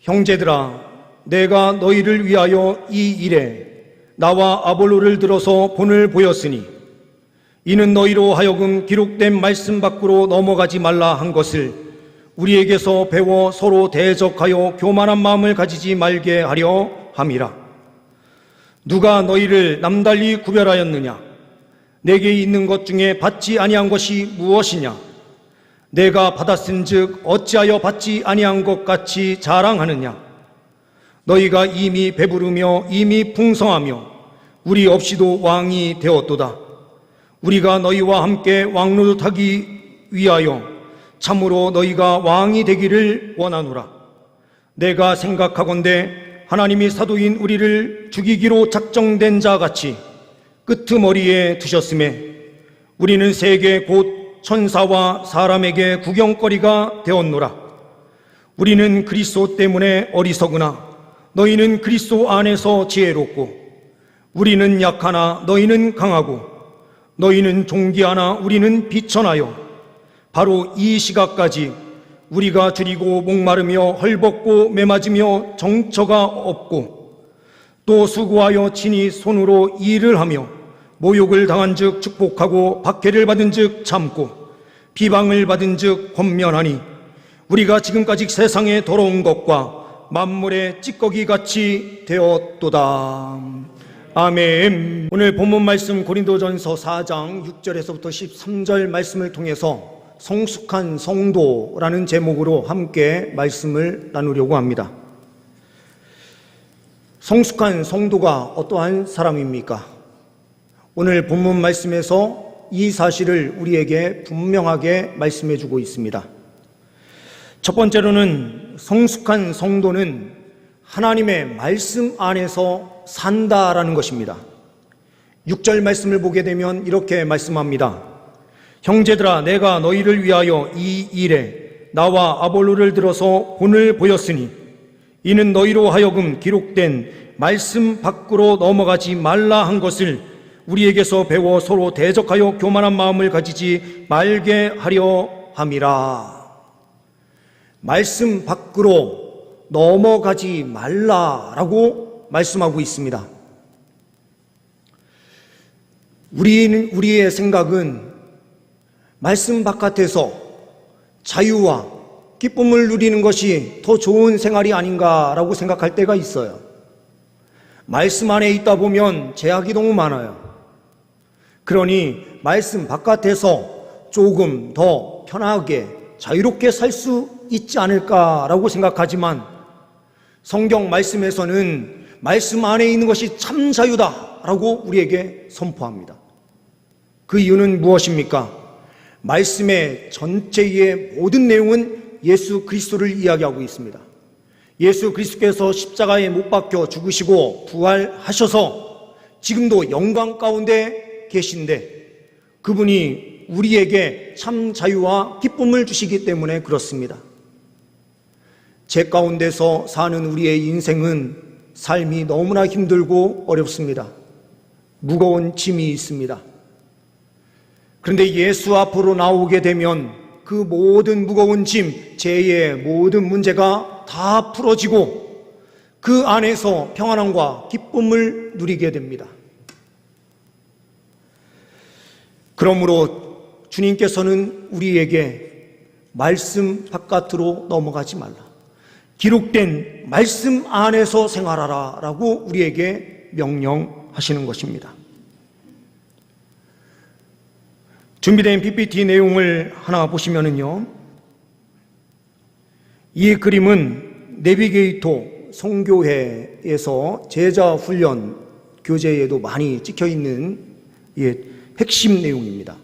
형제들아, 내가 너희를 위하여 이 일에 나와 아볼로를 들어서 본을 보였으니 이는 너희로 하여금 기록된 말씀 밖으로 넘어가지 말라 한 것을 우리에게서 배워 서로 대적하여 교만한 마음을 가지지 말게 하려 함이라. 누가 너희를 남달리 구별하였느냐? 내게 있는 것 중에 받지 아니한 것이 무엇이냐? 내가 받았은즉 어찌하여 받지 아니한 것 같이 자랑하느냐? 너희가 이미 배부르며 이미 풍성하며 우리 없이도 왕이 되었도다. 우리가 너희와 함께 왕노릇하기 위하여 참으로 너희가 왕이 되기를 원하노라. 내가 생각하건대 하나님이 사도인 우리를 죽이기로 작정된 자 같이 끄트머리에 두셨음에 우리는 세계 곧 천사와 사람에게 구경거리가 되었노라. 우리는 그리스도 때문에 어리석으나 너희는 그리스도 안에서 지혜롭고 우리는 약하나 너희는 강하고 너희는 존귀하나 우리는 비천하여 바로 이 시각까지 우리가 줄이고 목마르며 헐벗고 매맞으며 정처가 없고 또 수고하여 친히 손으로 일을 하며 모욕을 당한즉 축복하고 박해를 받은즉 참고 비방을 받은즉 권면하니 우리가 지금까지 세상에 더러운 것과 만물의 찌꺼기 같이 되었도다. 아멘. 오늘 본문 말씀 고린도전서 4장 6절에서부터 13절 말씀을 통해서 성숙한 성도라는 제목으로 함께 말씀을 나누려고 합니다. 성숙한 성도가 어떠한 사람입니까? 오늘 본문 말씀에서 이 사실을 우리에게 분명하게 말씀해 주고 있습니다. 첫 번째로는 성숙한 성도는 하나님의 말씀 안에서 산다라는 것입니다. 6절 말씀을 보게 되면 이렇게 말씀합니다. 형제들아, 내가 너희를 위하여 이 일에 나와 아볼로를 들어서 본을 보였으니 이는 너희로 하여금 기록된 말씀 밖으로 넘어가지 말라 한 것을 우리에게서 배워 서로 대적하여 교만한 마음을 가지지 말게 하려 함이라. 말씀 밖으로 넘어가지 말라라고 말씀하고 있습니다. 우리의 생각은 말씀 바깥에서 자유와 기쁨을 누리는 것이 더 좋은 생활이 아닌가라고 생각할 때가 있어요. 말씀 안에 있다 보면 제약이 너무 많아요. 그러니 말씀 바깥에서 조금 더 편하게 자유롭게 살 수 있지 않을까라고 생각하지만 성경 말씀에서는 말씀 안에 있는 것이 참 자유다라고 우리에게 선포합니다. 그 이유는 무엇입니까? 말씀의 전체의 모든 내용은 예수 그리스도를 이야기하고 있습니다. 예수 그리스도께서 십자가에 못 박혀 죽으시고 부활하셔서 지금도 영광 가운데 계신데 그분이 우리에게 참 자유와 기쁨을 주시기 때문에 그렇습니다. 제 가운데서 사는 우리의 인생은 삶이 너무나 힘들고 어렵습니다. 무거운 짐이 있습니다. 그런데 예수 앞으로 나오게 되면 그 모든 무거운 짐, 죄의 모든 문제가 다 풀어지고 그 안에서 평안함과 기쁨을 누리게 됩니다. 그러므로 주님께서는 우리에게 말씀 바깥으로 넘어가지 말라, 기록된 말씀 안에서 생활하라 라고 우리에게 명령하시는 것입니다. 준비된 PPT 내용을 하나 보시면은요, 이 그림은 내비게이터 선교회에서 제자 훈련 교재에도 많이 찍혀 있는 핵심 내용입니다.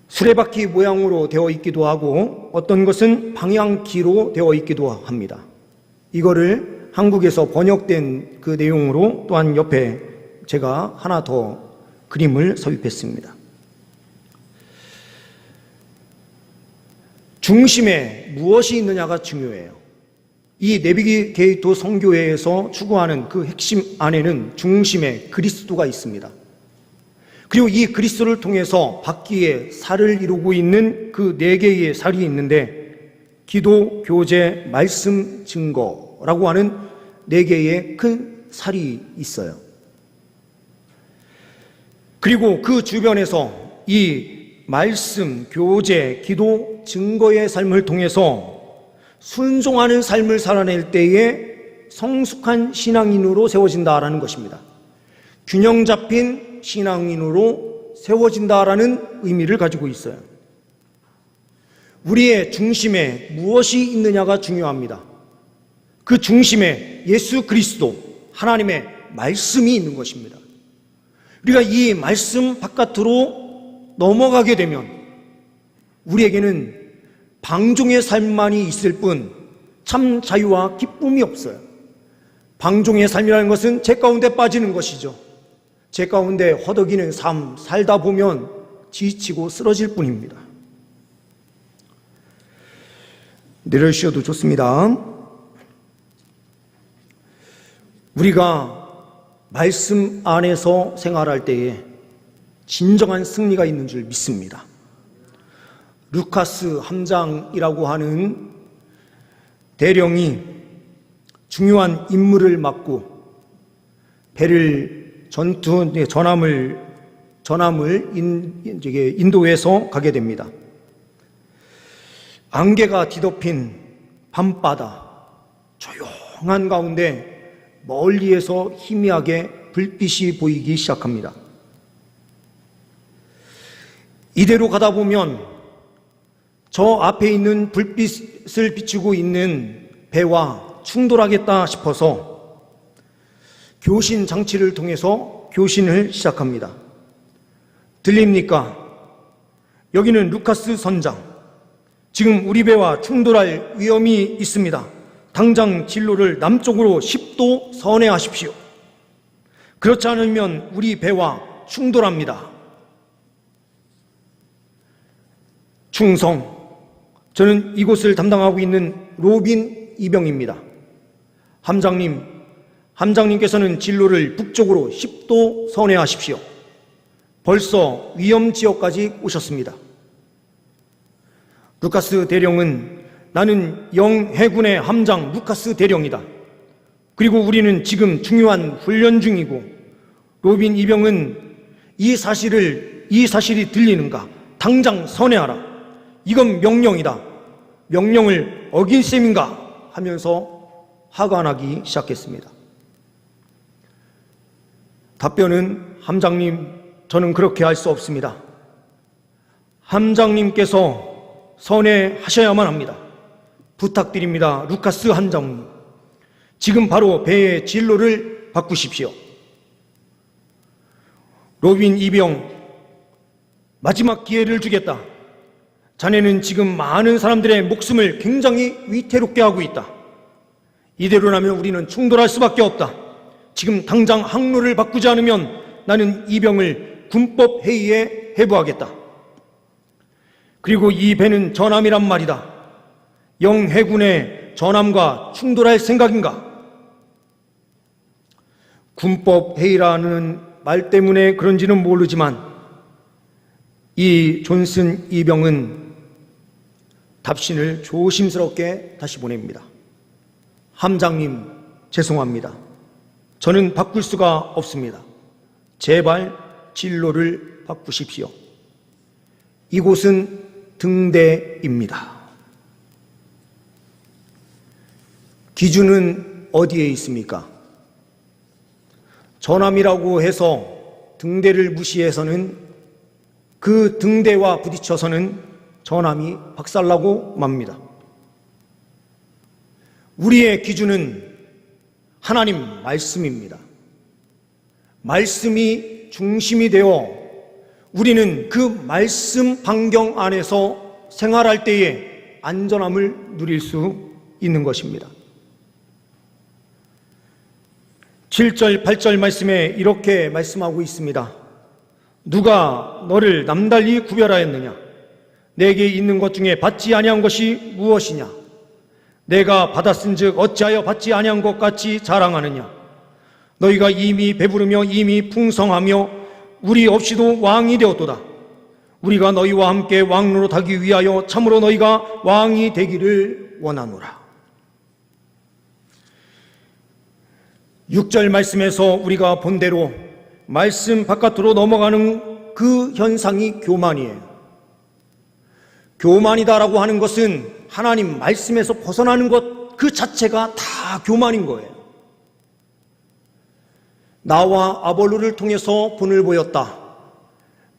수레바퀴 모양으로 되어 있기도 하고 어떤 것은 방향키로 되어 있기도 합니다. 이거를 한국에서 번역된 그 내용으로 또한 옆에 제가 하나 더 그림을 삽입했습니다. 중심에 무엇이 있느냐가 중요해요. 이 내비게이터 선교회에서 추구하는 그 핵심 안에는 중심에 그리스도가 있습니다. 그리고 이 그리스도를 통해서 바퀴에 살을 이루고 있는 그 4개의 살이 있는데 기도, 교제, 말씀, 증거라고 하는 4개의 큰 살이 있어요. 그리고 그 주변에서 이 말씀, 교제, 기도, 증거의 삶을 통해서 순종하는 삶을 살아낼 때에 성숙한 신앙인으로 세워진다라는 것입니다. 균형 잡힌 신앙인으로 세워진다라는 의미를 가지고 있어요. 우리의 중심에 무엇이 있느냐가 중요합니다. 그 중심에 예수 그리스도, 하나님의 말씀이 있는 것입니다. 우리가 이 말씀 바깥으로 넘어가게 되면 우리에게는 방종의 삶만이 있을 뿐 참 자유와 기쁨이 없어요. 방종의 삶이라는 것은 죄 가운데 빠지는 것이죠. 죄 가운데 허덕이는 삶 살다 보면 지치고 쓰러질 뿐입니다. 내려주셔도 좋습니다. 우리가 말씀 안에서 생활할 때에 진정한 승리가 있는 줄 믿습니다. 루카스 함장이라고 하는 대령이 중요한 임무를 맡고 배를 전함을 인도해서 가게 됩니다. 안개가 뒤덮인 밤바다, 조용한 가운데 멀리에서 희미하게 불빛이 보이기 시작합니다. 이대로 가다 보면 저 앞에 있는 불빛을 비추고 있는 배와 충돌하겠다 싶어서 교신 장치를 통해서 교신을 시작합니다. 들립니까? 여기는 루카스 선장. 지금 우리 배와 충돌할 위험이 있습니다. 당장 진로를 남쪽으로 10도 선회하십시오. 그렇지 않으면 우리 배와 충돌합니다. 충성. 저는 이곳을 담당하고 있는 로빈 이병입니다. 함장님께서는 진로를 북쪽으로 10도 선회하십시오. 벌써 위험 지역까지 오셨습니다. 루카스 대령은 나는 영해군의 함장 루카스 대령이다. 그리고 우리는 지금 중요한 훈련 중이고 로빈 이병은 이 사실이 들리는가? 당장 선회하라. 이건 명령이다. 명령을 어긴 셈인가? 하면서 화가 나기 시작했습니다. 답변은 함장님, 저는 그렇게 할 수 없습니다. 함장님께서 선회하셔야만 합니다. 부탁드립니다. 루카스 함장님. 지금 바로 배의 진로를 바꾸십시오. 로빈 이병, 마지막 기회를 주겠다. 자네는 지금 많은 사람들의 목숨을 굉장히 위태롭게 하고 있다. 이대로라면 우리는 충돌할 수밖에 없다. 지금 당장 항로를 바꾸지 않으면 나는 이병을 군법 회의에 회부하겠다. 그리고 이 배는 전함이란 말이다. 영해군의 전함과 충돌할 생각인가? 군법 회의라는 말 때문에 그런지는 모르지만 이 존슨 이병은 답신을 조심스럽게 다시 보냅니다. 함장님, 죄송합니다. 저는 바꿀 수가 없습니다. 제발 진로를 바꾸십시오. 이곳은 등대입니다. 기준은 어디에 있습니까? 전함이라고 해서 등대를 무시해서는 그 등대와 부딪혀서는 전함이 박살나고 맙니다. 우리의 기준은 하나님 말씀입니다. 말씀이 중심이 되어 우리는 그 말씀 반경 안에서 생활할 때에 안전함을 누릴 수 있는 것입니다. 7절, 8절 말씀에 이렇게 말씀하고 있습니다. 누가 너를 남달리 구별하였느냐? 내게 있는 것 중에 받지 아니한 것이 무엇이냐? 내가 받았은즉 어찌하여 받지 아니한 것 같이 자랑하느냐? 너희가 이미 배부르며 이미 풍성하며 우리 없이도 왕이 되었도다. 우리가 너희와 함께 왕노릇하기 위하여 참으로 너희가 왕이 되기를 원하노라. 6절 말씀에서 우리가 본 대로 말씀 바깥으로 넘어가는 그 현상이 교만이에요. 교만이다라고 하는 것은 하나님 말씀에서 벗어나는 것 그 자체가 다 교만인 거예요. 나와 아볼로를 통해서 본을 보였다.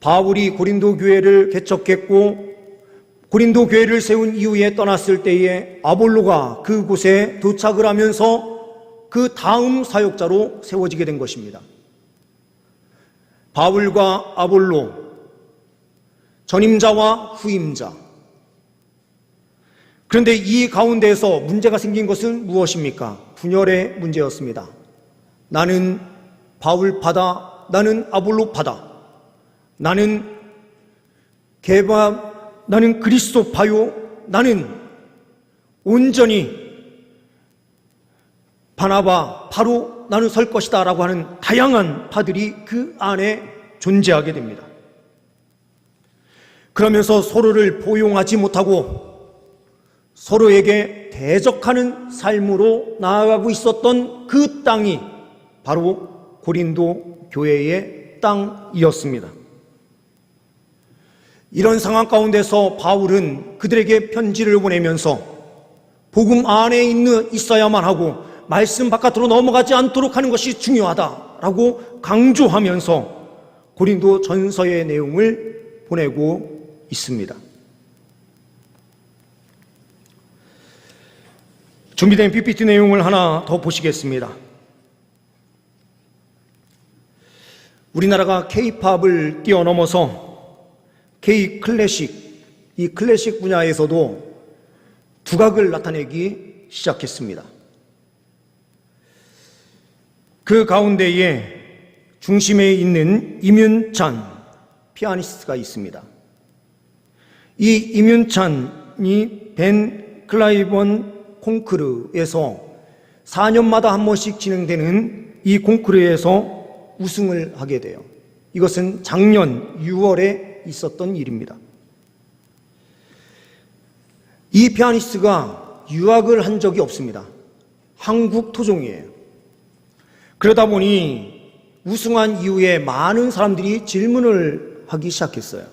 바울이 고린도 교회를 개척했고 고린도 교회를 세운 이후에 떠났을 때에 아볼로가 그곳에 도착을 하면서 그 다음 사역자로 세워지게 된 것입니다. 바울과 아볼로, 전임자와 후임자. 그런데 이 가운데에서 문제가 생긴 것은 무엇입니까? 분열의 문제였습니다. 나는 바울파다, 나는 아볼로파다, 나는 그리스도파요, 나는 온전히 바나바, 바로 나는 설 것이다 라고 하는 다양한 파들이 그 안에 존재하게 됩니다. 그러면서 서로를 포용하지 못하고 서로에게 대적하는 삶으로 나아가고 있었던 그 땅이 바로 고린도 교회의 땅이었습니다. 이런 상황 가운데서 바울은 그들에게 편지를 보내면서 복음 안에 있어야만 하고 말씀 바깥으로 넘어가지 않도록 하는 것이 중요하다라고 강조하면서 고린도 전서의 내용을 보내고 있습니다. 준비된 PPT 내용을 하나 더 보시겠습니다. 우리나라가 K-팝을 뛰어넘어서 K-클래식, 이 클래식 분야에서도 두각을 나타내기 시작했습니다. 그 가운데에 중심에 있는 임윤찬 피아니스트가 있습니다. 이 임윤찬이 벤 클라이번 콩쿠르에서 4년마다 한 번씩 진행되는 이 콩쿠르에서 우승을 하게 돼요. 이것은 작년 6월에 있었던 일입니다. 이 피아니스트가 유학을 한 적이 없습니다. 한국 토종이에요. 그러다 보니 우승한 이후에 많은 사람들이 질문을 하기 시작했어요.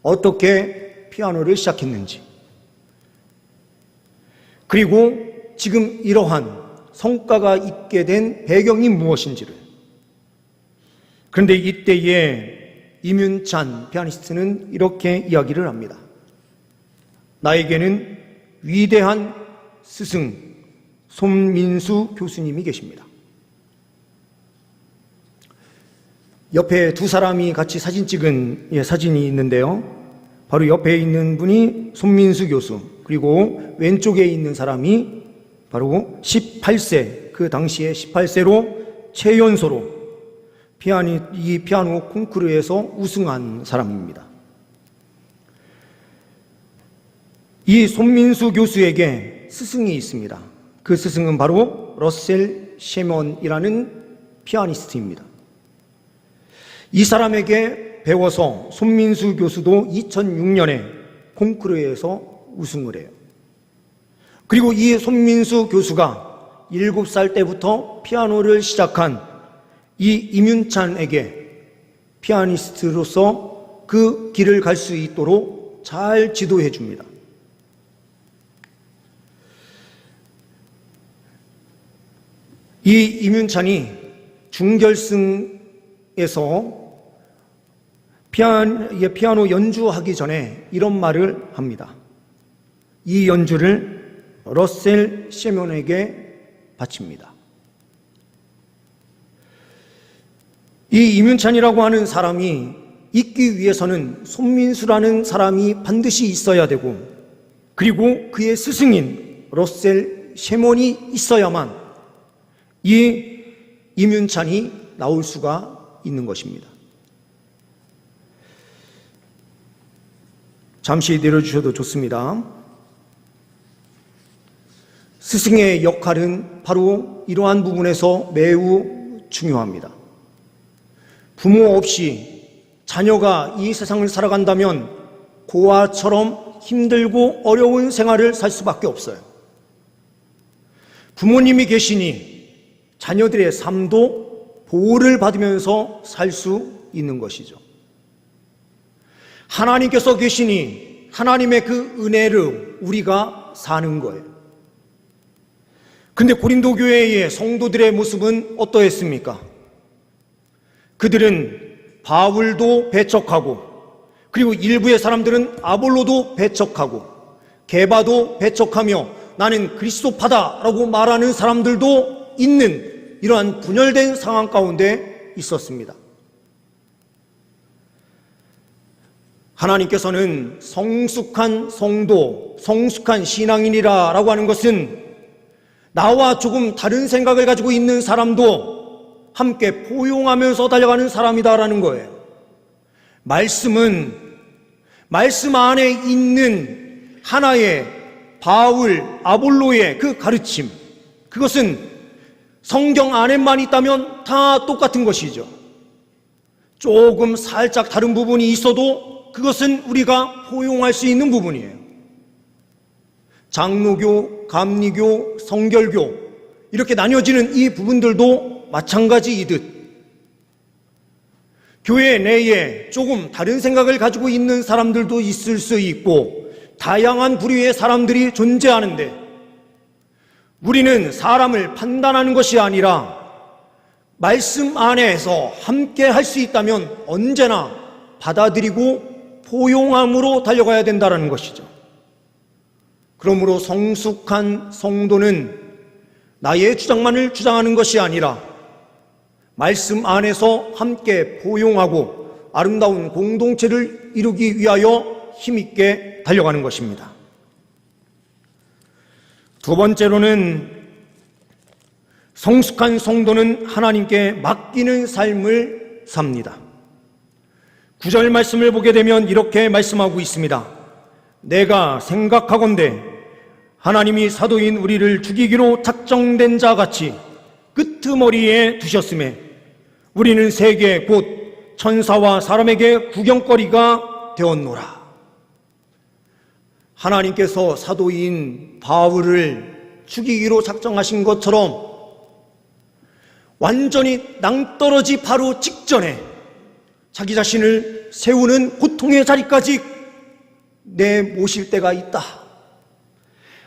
어떻게 피아노를 시작했는지, 그리고 지금 이러한 성과가 있게 된 배경이 무엇인지를. 그런데 이때에 임윤찬 피아니스트는 이렇게 이야기를 합니다. 나에게는 위대한 스승 손민수 교수님이 계십니다. 옆에 두 사람이 같이 사진 찍은 사진이 있는데요. 바로 옆에 있는 분이 손민수 교수, 그리고 왼쪽에 있는 사람이 바로 18세, 그 당시에 18세로 최연소로 이 피아노 콩쿠르에서 우승한 사람입니다. 이 손민수 교수에게 스승이 있습니다. 그 스승은 바로 러셀 셰먼이라는 피아니스트입니다. 이 사람에게 배워서 손민수 교수도 2006년에 콩쿠르에서 우승을 해요. 그리고 이 손민수 교수가 7살 때부터 피아노를 시작한 이 임윤찬에게 피아니스트로서 그 길을 갈 수 있도록 잘 지도해 줍니다. 이 임윤찬이 중결승에서 피아노 연주하기 전에 이런 말을 합니다. 이 연주를 러셀 셰먼에게 바칩니다. 이 임윤찬이라고 하는 사람이 있기 위해서는 손민수라는 사람이 반드시 있어야 되고, 그리고 그의 스승인 러셀 셰먼이 있어야만 이 임윤찬이 나올 수가 있는 것입니다. 잠시 내려주셔도 좋습니다. 스승의 역할은 바로 이러한 부분에서 매우 중요합니다. 부모 없이 자녀가 이 세상을 살아간다면 고아처럼 힘들고 어려운 생활을 살 수밖에 없어요. 부모님이 계시니 자녀들의 삶도 보호를 받으면서 살 수 있는 것이죠. 하나님께서 계시니 하나님의 그 은혜로 우리가 사는 거예요. 근데 고린도 교회의 성도들의 모습은 어떠했습니까? 그들은 바울도 배척하고, 그리고 일부의 사람들은 아볼로도 배척하고, 게바도 배척하며 나는 그리스도파다라고 말하는 사람들도 있는 이러한 분열된 상황 가운데 있었습니다. 하나님께서는 성숙한 성도, 성숙한 신앙인이라 라고 하는 것은 나와 조금 다른 생각을 가지고 있는 사람도 함께 포용하면서 달려가는 사람이다라는 거예요. 말씀은 말씀 안에 있는 하나의 바울, 아볼로의 그 가르침, 그것은 성경 안에만 있다면 다 똑같은 것이죠. 조금 살짝 다른 부분이 있어도 그것은 우리가 포용할 수 있는 부분이에요. 장로교, 감리교, 성결교 이렇게 나뉘어지는 이 부분들도 마찬가지이듯 교회 내에 조금 다른 생각을 가지고 있는 사람들도 있을 수 있고 다양한 부류의 사람들이 존재하는데 우리는 사람을 판단하는 것이 아니라 말씀 안에서 함께 할 수 있다면 언제나 받아들이고 포용함으로 달려가야 된다는 것이죠. 그러므로 성숙한 성도는 나의 주장만을 주장하는 것이 아니라 말씀 안에서 함께 포용하고 아름다운 공동체를 이루기 위하여 힘있게 달려가는 것입니다. 두 번째로는 성숙한 성도는 하나님께 맡기는 삶을 삽니다. 9절 말씀을 보게 되면 이렇게 말씀하고 있습니다. 내가 생각하건대 하나님이 사도인 우리를 죽이기로 작정된 자 같이 끄트머리에 두셨음에 우리는 세계 곧 천사와 사람에게 구경거리가 되었노라. 하나님께서 사도인 바울을 죽이기로 작정하신 것처럼 완전히 낭떠러지 바로 직전에 자기 자신을 세우는 고통의 자리까지 내모실 때가 있다.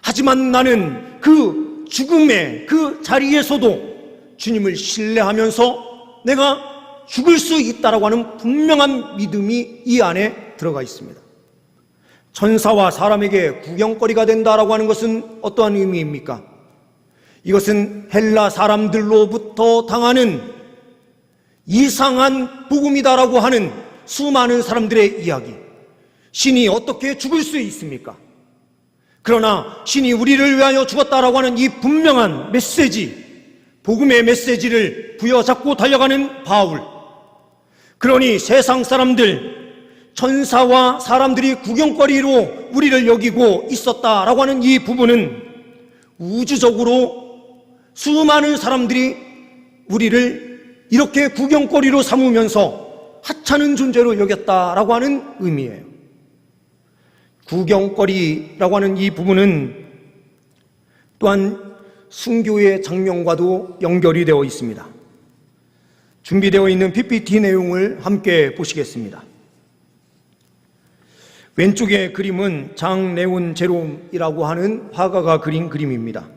하지만 나는 그 죽음의 그 자리에서도 주님을 신뢰하면서 내가 죽을 수 있다라고 하는 분명한 믿음이 이 안에 들어가 있습니다. 천사와 사람에게 구경거리가 된다라고 하는 것은 어떠한 의미입니까? 이것은 헬라 사람들로부터 당하는 이상한 복음이다라고 하는 수많은 사람들의 이야기. 신이 어떻게 죽을 수 있습니까? 그러나 신이 우리를 위하여 죽었다라고 하는 이 분명한 메시지, 복음의 메시지를 부여잡고 달려가는 바울. 그러니 세상 사람들, 천사와 사람들이 구경거리로 우리를 여기고 있었다라고 하는 이 부분은 우주적으로 수많은 사람들이 우리를 이렇게 구경거리로 삼으면서 하찮은 존재로 여겼다라고 하는 의미예요. 구경거리라고 하는 이 부분은 또한 순교의 장면과도 연결이 되어 있습니다. 준비되어 있는 PPT 내용을 함께 보시겠습니다. 왼쪽의 그림은 장 레온 제롬이라고 하는 화가가 그린 그림입니다.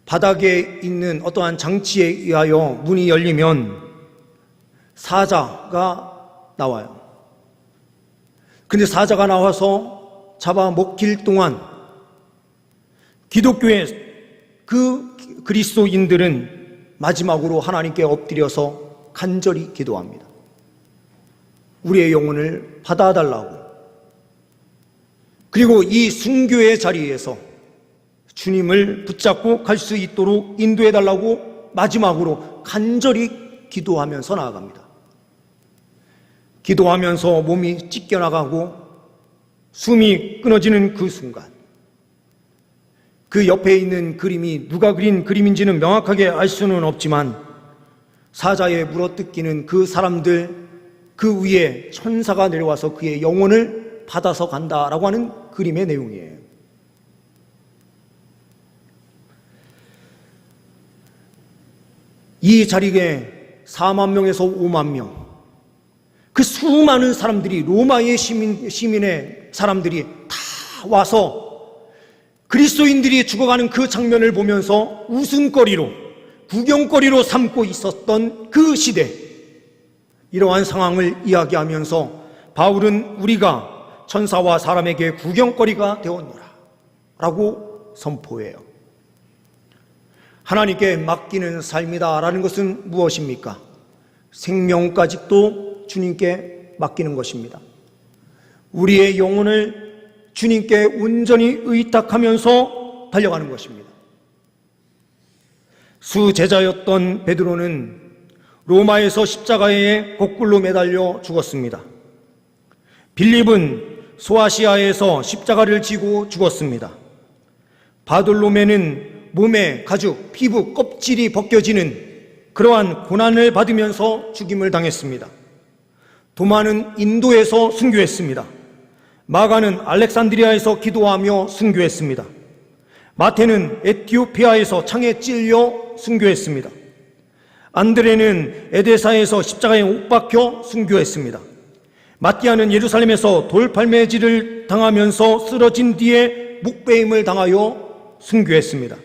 바닥에 있는 어떠한 장치에 의하여 문이 열리면 사자가 나와요. 근데 사자가 나와서 잡아먹힐 동안 기독교의 그 그리스도인들은 마지막으로 하나님께 엎드려서 간절히 기도합니다. 우리의 영혼을 받아달라고. 그리고 이 순교의 자리에서 주님을 붙잡고 갈 수 있도록 인도해달라고 마지막으로 간절히 기도하면서 나아갑니다. 기도하면서 몸이 찢겨나가고 숨이 끊어지는 그 순간, 그 옆에 있는 그림이 누가 그린 그림인지는 명확하게 알 수는 없지만 사자에 물어뜯기는 그 사람들, 그 위에 천사가 내려와서 그의 영혼을 받아서 간다라고 하는 그림의 내용이에요. 이 자리에 4만 명에서 5만 명, 그 수많은 사람들이, 로마의 시민의 사람들이 다 와서 그리스도인들이 죽어가는 그 장면을 보면서 웃음거리로, 구경거리로 삼고 있었던 그 시대, 이러한 상황을 이야기하면서 바울은 우리가 천사와 사람에게 구경거리가 되었노라 라고 선포해요. 하나님께 맡기는 삶이다라는 것은 무엇입니까? 생명까지도 주님께 맡기는 것입니다. 우리의 영혼을 주님께 온전히 의탁하면서 달려가는 것입니다. 수제자였던 베드로는 로마에서 십자가에 거꾸로 매달려 죽었습니다. 빌립은 소아시아에서 십자가를 지고 죽었습니다. 바돌로메는 몸에 가죽, 피부, 껍질이 벗겨지는 그러한 고난을 받으면서 죽임을 당했습니다. 도마는 인도에서 순교했습니다. 마가는 알렉산드리아에서 기도하며 순교했습니다. 마태는 에티오피아에서 창에 찔려 순교했습니다. 안드레는 에데사에서 십자가에 못 박혀 순교했습니다. 마띠아는 예루살렘에서 돌팔매질을 당하면서 쓰러진 뒤에 묵배임을 당하여 순교했습니다.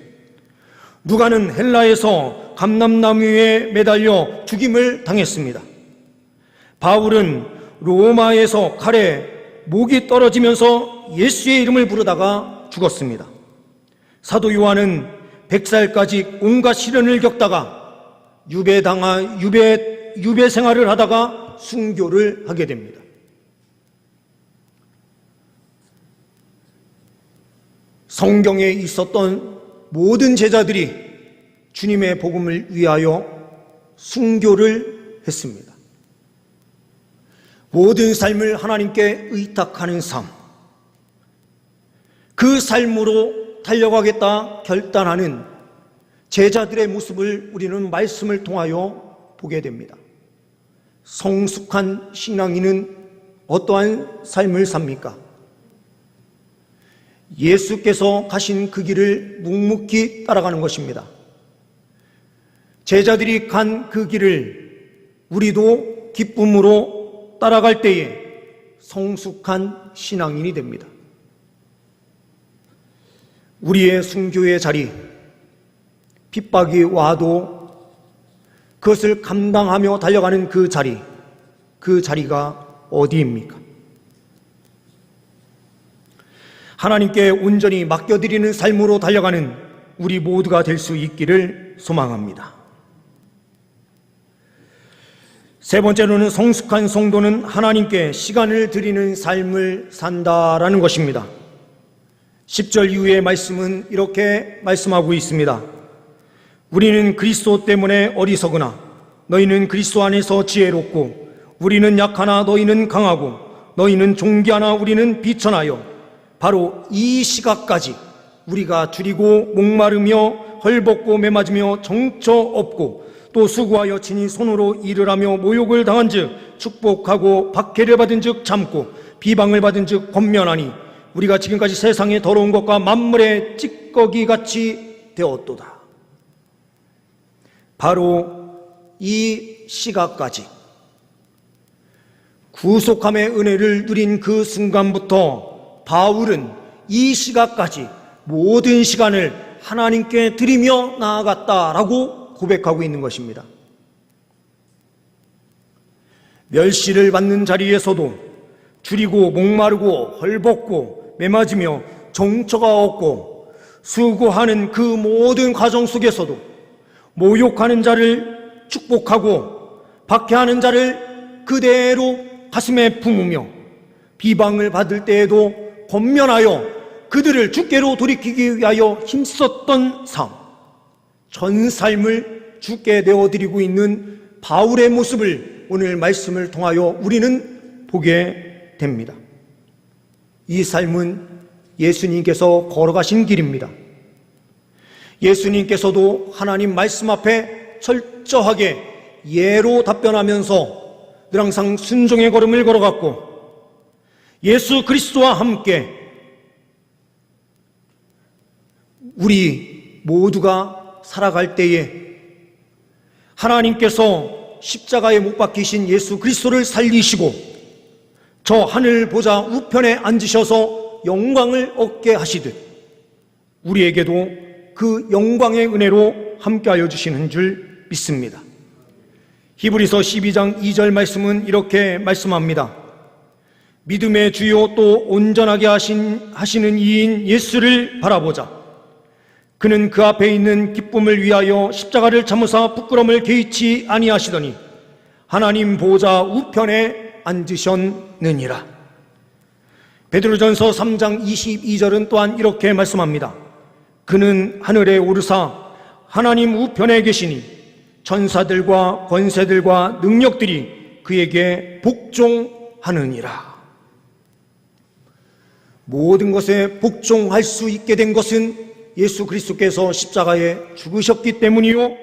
누가는 헬라에서 감람나무에 매달려 죽임을 당했습니다. 바울은 로마에서 칼에 목이 떨어지면서 예수의 이름을 부르다가 죽었습니다. 사도 요한은 100살까지 온갖 시련을 겪다가 유배 생활을 하다가 순교를 하게 됩니다. 성경에 있었던 모든 제자들이 주님의 복음을 위하여 순교를 했습니다. 모든 삶을 하나님께 의탁하는 삶, 그 삶으로 달려가겠다 결단하는 제자들의 모습을 우리는 말씀을 통하여 보게 됩니다. 성숙한 신앙인은 어떠한 삶을 삽니까? 예수께서 가신 그 길을 묵묵히 따라가는 것입니다. 제자들이 간 그 길을 우리도 기쁨으로 따라갈 때에 성숙한 신앙인이 됩니다. 우리의 순교의 자리, 핍박이 와도 그것을 감당하며 달려가는 그 자리가 어디입니까? 하나님께 온전히 맡겨드리는 삶으로 달려가는 우리 모두가 될 수 있기를 소망합니다. 세 번째로는 성숙한 성도는 하나님께 시간을 드리는 삶을 산다라는 것입니다. 10절 이후의 말씀은 이렇게 말씀하고 있습니다. 우리는 그리스도 때문에 어리석으나 너희는 그리스도 안에서 지혜롭고 우리는 약하나 너희는 강하고 너희는 존귀하나 우리는 비천하여 바로 이 시각까지 우리가 줄이고 목마르며 헐벗고 매맞으며 정처 없고 또 수고하여 친히 손으로 일을 하며 모욕을 당한 즉 축복하고 박해를 받은 즉 참고 비방을 받은 즉 권면하니 우리가 지금까지 세상의 더러운 것과 만물의 찌꺼기같이 되었도다. 바로 이 시각까지 구속함의 은혜를 누린 그 순간부터 바울은 이 시각까지 모든 시간을 하나님께 드리며 나아갔다라고 고백하고 있는 것입니다. 멸시를 받는 자리에서도 줄이고 목마르고 헐벗고 매맞으며 정처가 없고 수고하는 그 모든 과정 속에서도 모욕하는 자를 축복하고 박해하는 자를 그대로 가슴에 품으며 비방을 받을 때에도 권면하여 그들을 주께로 돌이키기 위하여 힘썼던 삶, 전 삶을 주께 내어드리고 있는 바울의 모습을 오늘 말씀을 통하여 우리는 보게 됩니다. 이 삶은 예수님께서 걸어가신 길입니다. 예수님께서도 하나님 말씀 앞에 철저하게 예로 답변하면서 늘 항상 순종의 걸음을 걸어갔고 예수 그리스도와 함께 우리 모두가 살아갈 때에 하나님께서 십자가에 못 박히신 예수 그리스도를 살리시고 저 하늘 보좌 우편에 앉으셔서 영광을 얻게 하시듯 우리에게도 그 영광의 은혜로 함께하여 주시는 줄 믿습니다. 히브리서 12장 2절 말씀은 이렇게 말씀합니다. 믿음의 주요 또 온전하게 하시는 이인 예수를 바라보자. 그는 그 앞에 있는 기쁨을 위하여 십자가를 참으사 부끄러움을 개의치 아니하시더니 하나님 보좌 우편에 앉으셨느니라. 베드로전서 3장 22절은 또한 이렇게 말씀합니다. 그는 하늘에 오르사 하나님 우편에 계시니 천사들과 권세들과 능력들이 그에게 복종하느니라. 모든 것에 복종할 수 있게 된 것은 예수 그리스도께서 십자가에 죽으셨기 때문이요,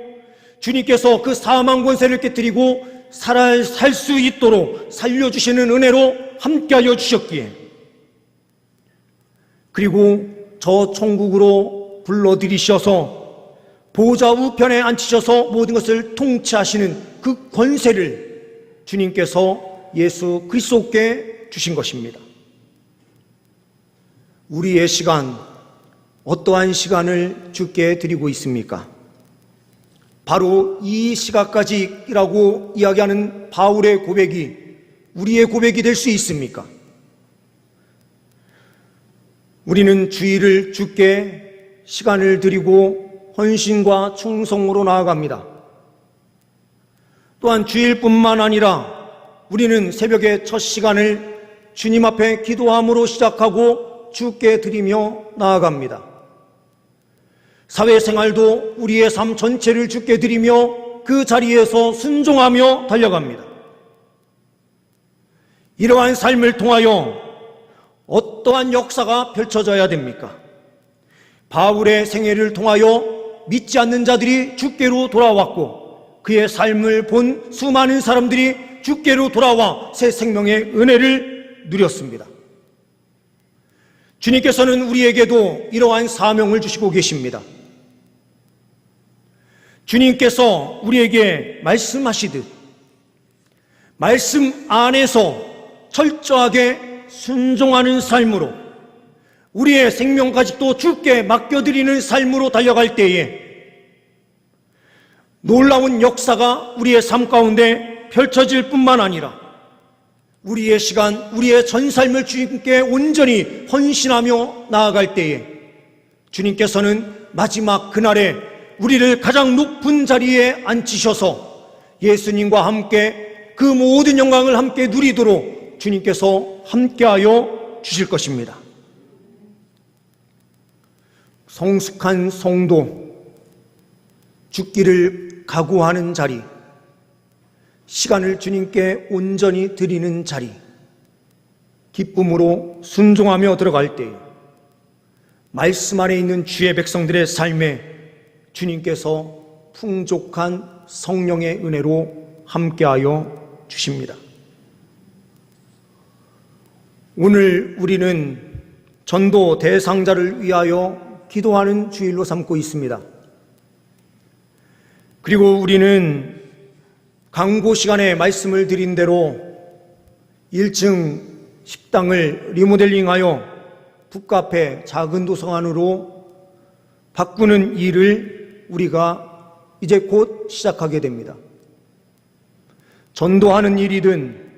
주님께서 그 사망 권세를 깨뜨리고 살 수 있도록 살려주시는 은혜로 함께하여 주셨기에, 그리고 저 천국으로 불러들이셔서 보좌 우편에 앉히셔서 모든 것을 통치하시는 그 권세를 주님께서 예수 그리스도께 주신 것입니다. 우리의 시간, 어떠한 시간을 주께 드리고 있습니까? 바로 이 시각까지라고 이야기하는 바울의 고백이 우리의 고백이 될 수 있습니까? 우리는 주일을 주께 시간을 드리고 헌신과 충성으로 나아갑니다. 또한 주일뿐만 아니라 우리는 새벽의 첫 시간을 주님 앞에 기도함으로 시작하고 주께 드리며 나아갑니다. 사회생활도 우리의 삶 전체를 주께 드리며 그 자리에서 순종하며 달려갑니다. 이러한 삶을 통하여 어떠한 역사가 펼쳐져야 됩니까? 바울의 생애를 통하여 믿지 않는 자들이 주께로 돌아왔고 그의 삶을 본 수많은 사람들이 주께로 돌아와 새 생명의 은혜를 누렸습니다. 주님께서는 우리에게도 이러한 사명을 주시고 계십니다. 주님께서 우리에게 말씀하시듯 말씀 안에서 철저하게 순종하는 삶으로 우리의 생명까지도 주께 맡겨드리는 삶으로 달려갈 때에 놀라운 역사가 우리의 삶 가운데 펼쳐질 뿐만 아니라 우리의 시간, 우리의 전 삶을 주님께 온전히 헌신하며 나아갈 때에 주님께서는 마지막 그날에 우리를 가장 높은 자리에 앉히셔서 예수님과 함께 그 모든 영광을 함께 누리도록 주님께서 함께하여 주실 것입니다. 성숙한 성도, 죽기를 각오하는 자리, 시간을 주님께 온전히 드리는 자리, 기쁨으로 순종하며 들어갈 때 말씀 안에 있는 주의 백성들의 삶에 주님께서 풍족한 성령의 은혜로 함께하여 주십니다. 오늘 우리는 전도 대상자를 위하여 기도하는 주일로 삼고 있습니다. 그리고 우리는 강고 시간에 말씀을 드린 대로 1층 식당을 리모델링하여 북카페 작은 도서관으로 바꾸는 일을 우리가 이제 곧 시작하게 됩니다. 전도하는 일이든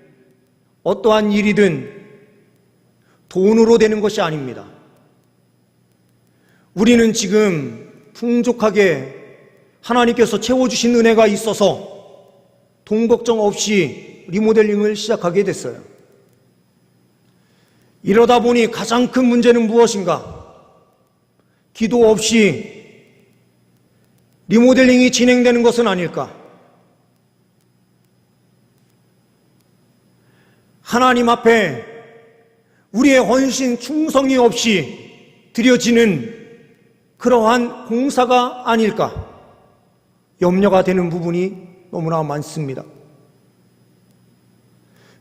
어떠한 일이든 돈으로 되는 것이 아닙니다. 우리는 지금 풍족하게 하나님께서 채워주신 은혜가 있어서 돈 걱정 없이 리모델링을 시작하게 됐어요. 이러다 보니 가장 큰 문제는 무엇인가? 기도 없이 리모델링이 진행되는 것은 아닐까? 하나님 앞에 우리의 헌신, 충성이 없이 드려지는 그러한 공사가 아닐까? 염려가 되는 부분이 너무나 많습니다.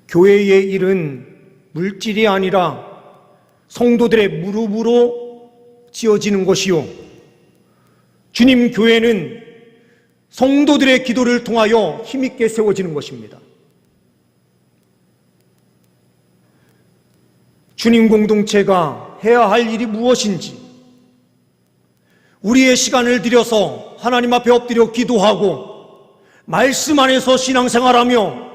교회의 일은 물질이 아니라 성도들의 무릎으로 지어지는 것이요, 주님 교회는 성도들의 기도를 통하여 힘있게 세워지는 것입니다. 주님 공동체가 해야 할 일이 무엇인지, 우리의 시간을 들여서 하나님 앞에 엎드려 기도하고 말씀 안에서 신앙생활하며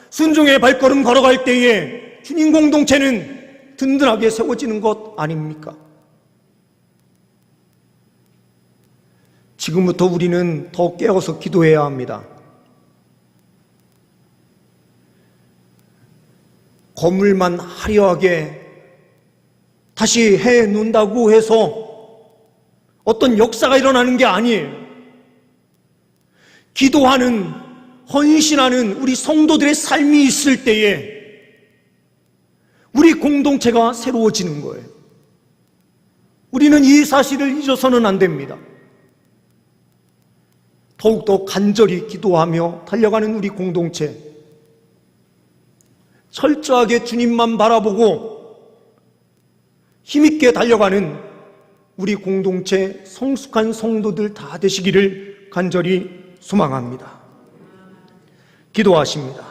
순종의 발걸음 걸어갈 때에 주님 공동체는 든든하게 세워지는 것 아닙니까? 지금부터 우리는 더 깨어서 기도해야 합니다. 건물만 화려하게 다시 해 놓는다고 해서 어떤 역사가 일어나는 게 아니에요. 기도하는, 헌신하는 우리 성도들의 삶이 있을 때에 우리 공동체가 새로워지는 거예요. 우리는 이 사실을 잊어서는 안 됩니다. 더욱더 간절히 기도하며 달려가는 우리 공동체, 철저하게 주님만 바라보고 힘있게 달려가는 우리 공동체 성숙한 성도들 다 되시기를 간절히 소망합니다. 기도하십니다.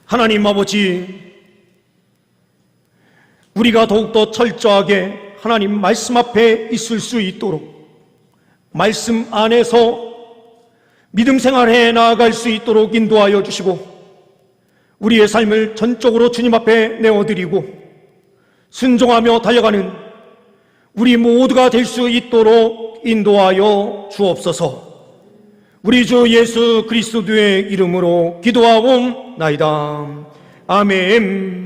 하나님 아버지, 우리가 더욱더 철저하게 하나님 말씀 앞에 있을 수 있도록, 말씀 안에서 믿음 생활해 나아갈 수 있도록 인도하여 주시고, 우리의 삶을 전적으로 주님 앞에 내어드리고 순종하며 달려가는 우리 모두가 될 수 있도록 인도하여 주옵소서. 우리 주 예수 그리스도의 이름으로 기도하옵나이다. 아멘.